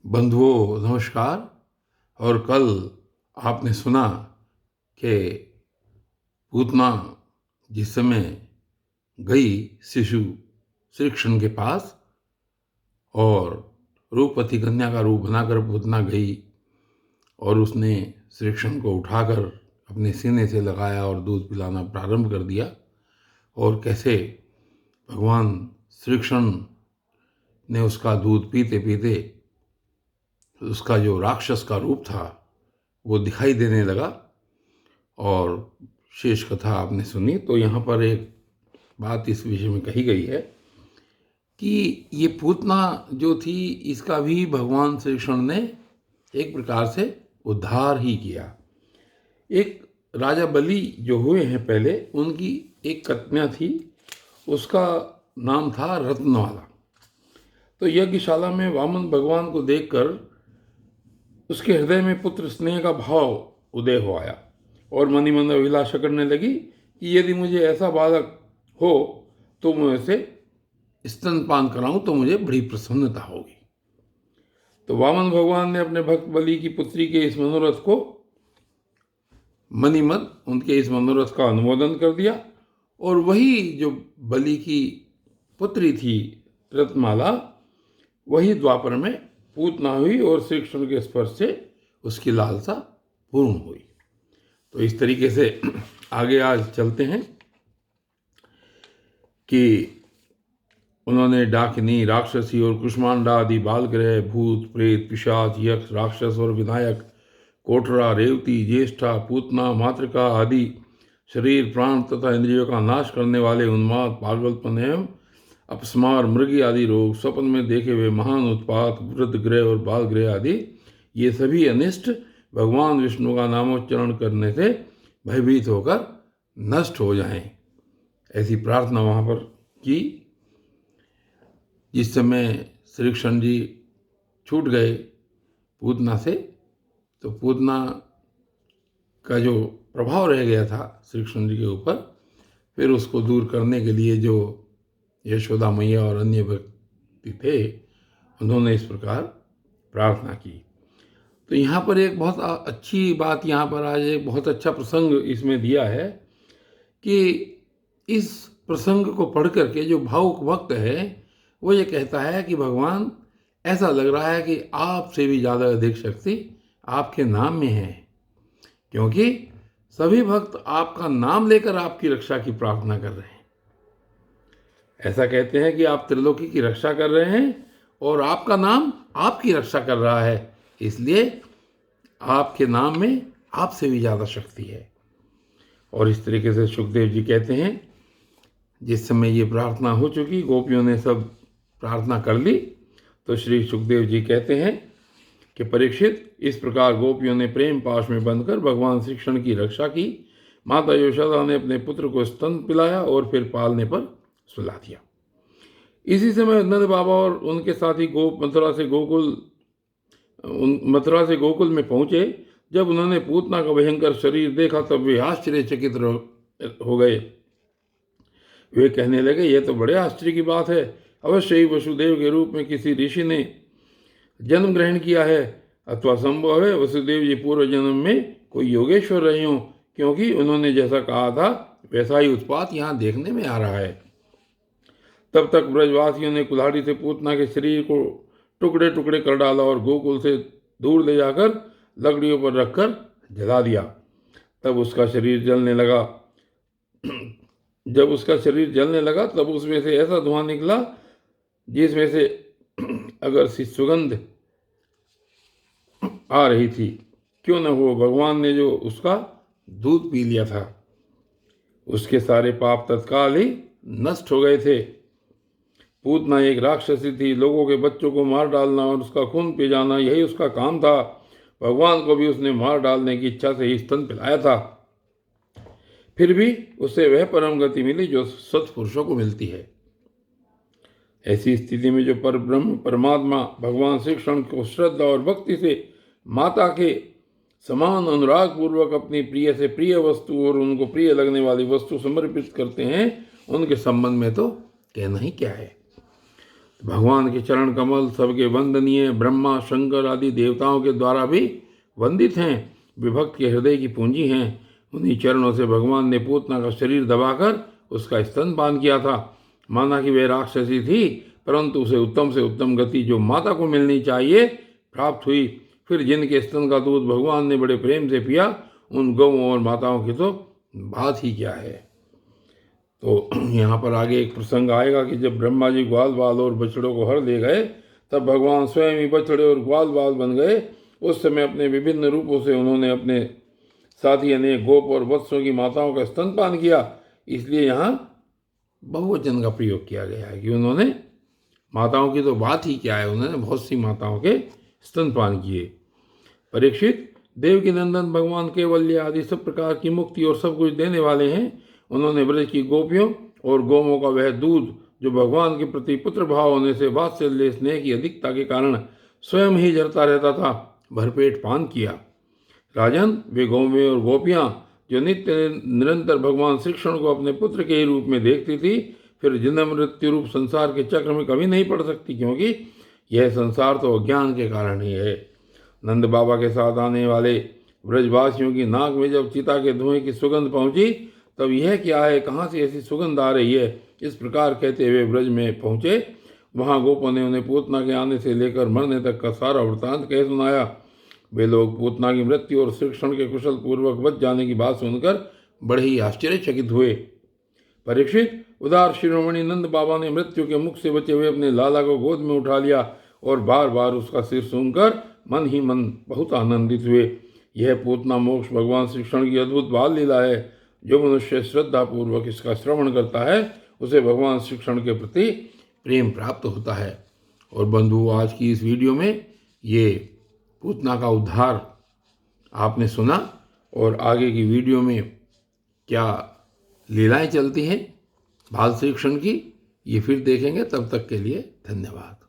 बंधुओं नमस्कार। और कल आपने सुना कि पूतना जिस समय गई शिशु श्री कृष्ण के पास और रूपवती कन्या का रूप बनाकर पूतना गई और उसने श्री कृष्ण को उठाकर अपने सीने से लगाया और दूध पिलाना प्रारंभ कर दिया। और कैसे भगवान श्री कृष्ण ने उसका दूध पीते पीते उसका जो राक्षस का रूप था वो दिखाई देने लगा। और शेष कथा आपने सुनी। तो यहाँ पर एक बात इस विषय में कही गई है कि ये पूतना जो थी इसका भी भगवान श्री कृष्ण ने एक प्रकार से उद्धार ही किया। एक राजा बलि जो हुए हैं पहले, उनकी एक कन्या थी, उसका नाम था रत्नवाला। तो यज्ञशाला में वामन भगवान को देखकर उसके हृदय में पुत्र स्नेह का भाव उदय हो आया और मनी मन अभिलाषा करने लगी कि यदि मुझे ऐसा बालक हो तो मैं उसे स्तनपान कराऊं तो मुझे बड़ी प्रसन्नता होगी। तो वामन भगवान ने अपने भक्त बलि की पुत्री के इस मनोरथ को मनीमन उनके इस मनोरथ का अनुमोदन कर दिया। और वही जो बलि की पुत्री थी रत्नमाला, वही द्वापर में पूतना हुई और श्री कृष्ण के स्पर्श से उसकी लालसा पूर्ण हुई। तो इस तरीके से आगे आज चलते हैं कि उन्होंने डाकिनी, राक्षसी और कुष्मांडा आदि बालग्रह, भूत, प्रेत, पिशाच, यक्ष, राक्षस और विनायक, कोटरा, रेवती, ज्येष्ठा, पूतना, मातृका आदि शरीर, प्राण तथा इंद्रियों का नाश करने वाले उन्माद, पागलपन एवं अपस्मार, मृगी आदि रोग, स्वप्न में देखे हुए महान उत्पात, वृद्ध ग्रह और बाल ग्रह आदि, ये सभी अनिष्ट भगवान विष्णु का नामोच्चारण करने से भयभीत होकर नष्ट हो जाएं। ऐसी प्रार्थना वहाँ पर की। जिस समय श्री कृष्ण जी छूट गए पूतना से, तो पूतना का जो प्रभाव रह गया था श्री कृष्ण जी के ऊपर, फिर उसको दूर करने के लिए जो यशोदा मैया और अन्य व्यक्ति थे, उन्होंने इस प्रकार प्रार्थना की। तो यहाँ पर एक बहुत अच्छी बात, यहाँ पर आज एक बहुत अच्छा प्रसंग इसमें दिया है कि इस प्रसंग को पढ़ करके जो भावुक भक्त है वो ये कहता है कि भगवान, ऐसा लग रहा है कि आपसे भी ज़्यादा अधिक शक्ति आपके नाम में है, क्योंकि सभी भक्त आपका नाम लेकर आपकी रक्षा की प्रार्थना कर रहे हैं। ऐसा कहते हैं कि आप त्रिलोकी की रक्षा कर रहे हैं और आपका नाम आपकी रक्षा कर रहा है, इसलिए आपके नाम में आपसे भी ज़्यादा शक्ति है। और इस तरीके से सुखदेव जी कहते हैं, जिस समय ये प्रार्थना हो चुकी, गोपियों ने सब प्रार्थना कर ली, तो श्री सुखदेव जी कहते हैं कि परीक्षित, इस प्रकार गोपियों ने प्रेम पाश में बंधकर भगवान श्री कृष्ण की रक्षा की। माता यशोदा ने अपने पुत्र को स्तन पिलाया और फिर पालने पर सुला दिया। इसी समय नंद बाबा और उनके साथी मथुरा से गोकुल में पहुंचे। जब उन्होंने पूतना का भयंकर शरीर देखा तब वे आश्चर्यचकित हो गए। वे कहने लगे, यह तो बड़े आश्चर्य की बात है। अवश्य ही वसुदेव के रूप में किसी ऋषि ने जन्म ग्रहण किया है, अथवा संभव है वसुदेव जी पूर्व जन्म में कोई योगेश्वर रहे हों, क्योंकि उन्होंने जैसा कहा था वैसा ही उत्पात यहाँ देखने में आ रहा है। तब तक ब्रजवासियों ने कुल्हाड़ी से पूतना के शरीर को टुकड़े टुकड़े कर डाला और गोकुल से दूर ले जाकर लकड़ियों पर रखकर जला दिया। तब उसका शरीर जलने लगा। जब उसका शरीर जलने लगा तब उसमें से ऐसा धुआं निकला जिसमें से अगर सी सुगंध आ रही थी। क्यों न हो, भगवान ने जो उसका दूध पी लिया था, उसके सारे पाप तत्काल ही नष्ट हो गए थे। पूतना एक राक्षसी थी, लोगों के बच्चों को मार डालना और उसका खून पी जाना, यही उसका काम था। भगवान को भी उसने मार डालने की इच्छा से ही स्तन पिलाया था। फिर भी उसे वह परम गति मिली जो सत्पुरुषों को मिलती है। ऐसी स्थिति में जो परब्रह्म परमात्मा भगवान श्री कृष्ण को श्रद्धा और भक्ति से माता के समान अनुराग पूर्वक अपनी प्रिय से प्रिय वस्तु और उनको प्रिय लगने वाली वस्तु समर्पित करते हैं, उनके संबंध में तो कहना ही क्या है। भगवान के चरण कमल सबके वंदनीय, ब्रह्मा शंकर आदि देवताओं के द्वारा भी वंदित हैं, विभक्त के हृदय की पूंजी हैं। उन्हीं चरणों से भगवान ने पूतना का शरीर दबाकर उसका स्तनपान किया था। माना कि वह राक्षसी थी, परंतु उसे उत्तम से उत्तम गति जो माता को मिलनी चाहिए प्राप्त हुई। फिर जिनके स्तन का दूध भगवान ने बड़े प्रेम से पिया, उन गौओं और माताओं की तो बात ही क्या है। तो यहाँ पर आगे एक प्रसंग आएगा कि जब ब्रह्मा जी ग्वाल बाल और बछड़ों को हर ले गए, तब भगवान स्वयं ही बछड़े और ग्वाल बाल बन गए। उस समय अपने विभिन्न रूपों से उन्होंने अपने साथ ही अनेक गोप और वत्सों की माताओं का स्तनपान किया। इसलिए यहाँ बहुवचन का प्रयोग किया गया है कि उन्होंने, माताओं की तो बात ही क्या है, उन्होंने बहुत सी माताओं के स्तनपान किए। परीक्षित, देवकी नंदन भगवान केवल्य आदि सब प्रकार की मुक्ति और सब कुछ देने वाले हैं। उन्होंने ब्रज की गोपियों और गौओं का वह दूध जो भगवान के प्रति पुत्र भाव होने से वात्सल्य स्नेह की अधिकता के कारण स्वयं ही झरता रहता था, भरपेट पान किया। राजन, वे गौवें और गोपियां जो नित्य निरंतर भगवान श्री कृष्ण को अपने पुत्र के ही रूप में देखती थी, फिर जन्म मृत्यु रूप संसार के चक्र में कभी नहीं पड़ सकती, क्योंकि यह संसार तो अज्ञान के कारण ही है। नंद बाबा के साथ आने वाले ब्रजवासियों की नाक में जब चिता के धुएं की सुगंध पहुंची, तब यह क्या है, कहाँ से ऐसी सुगंध आ रही है, इस प्रकार कहते हुए ब्रज में पहुंचे। वहां गोपों ने उन्हें पूतना के आने से लेकर मरने तक का सारा वृत्तांत कह सुनाया। वे लोग पूतना की मृत्यु और श्री कृष्ण के कुशल पूर्वक बच जाने की बात सुनकर बड़े ही आश्चर्यचकित हुए। परीक्षित, उदार शिरोमणि नंद बाबा ने मृत्यु के मुख से बचे हुए अपने लाला को गोद में उठा लिया और बार बार उसका सिर सूंघकर मन ही मन बहुत आनंदित हुए। यह पूतना मोक्ष भगवान श्री कृष्ण की अद्भुत बाल लीला है। जो मनुष्य श्रद्धा पूर्वक इसका श्रवण करता है, उसे भगवान श्री कृष्ण के प्रति प्रेम प्राप्त होता है। और बंधु, आज की इस वीडियो में ये पूतना का उद्धार आपने सुना, और आगे की वीडियो में क्या लीलाएं चलती हैं बाल श्री कृष्ण की, ये फिर देखेंगे। तब तक के लिए धन्यवाद।